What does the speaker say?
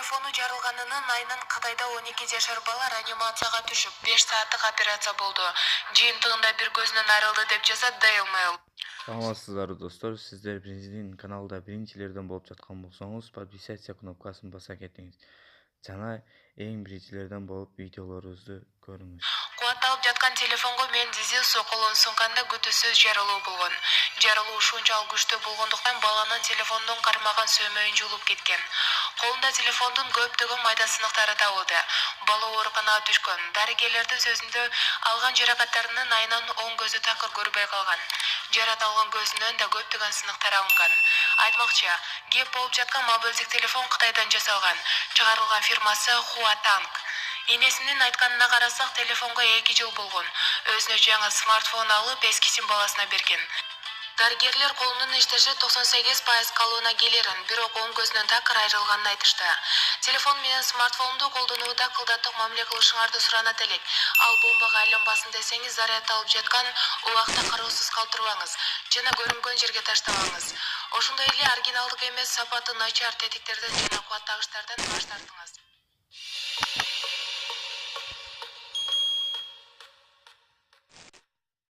телефону жарылганынын айынан Кытайда 12 жашар бала реанимацияга түшүп, 5 сааттык операция болду. Жыйынтыгында бир көзүнөн айрылды деп жазат Daily Mail. Саламатсыздарбы достор, сиздер биздин каналда биринчилерден болуп жаткан болсоңуз, подписаться кнопкасын баса кетиңиз. Жана эң биринчилерден болуп видеолорубузду көрүңүз. Кубатталып жаткан телефонго мен Дизель соколун суnkanda күтүүсүз жарылуу болгон. Жарылуу ушунчалык күчтүү болгондуктан баланын телефондун кармаган сөмөйүн жулуп кеткен. Колунда телефондун көптөгөн майда сыныктары табылды. Бала ооруканага түшкөн. Дарыгерлердин сөзүндө алган жаракаттарынын айынан оң көзү такыр көрбөй калган. Жарат алган көзүнөн да көптөгөн сыныктар алынган. Айтмакчы, кеп болуп жаткан мобилдик телефон Кытайдан жасалган. Чыгарылган фирмасы Huatang. Энесинин айтканына карасак, телефонго 2 жыл болгон. Өзүнө жаңы смартфон алып, эскисин баласына берген. Дарыгерлер колунун иштеши 98% калууна келерин, бирок оң көзүнөн такыр айрылганын айтышты. Телефон менен смартфонду колдонууда кылдаттык мамиле кылышыңарды суранат элек. Ал бомбага айланбасын десеңиз, зарядталып жаткан убакта кароосуз калтырбаңыз жана көрүнгөн жерге таштабаңыз. Ошондой эле оригиналдык эмес, сапаты начар тетиктерден жана кубаттагычтардан баш тартыңыз.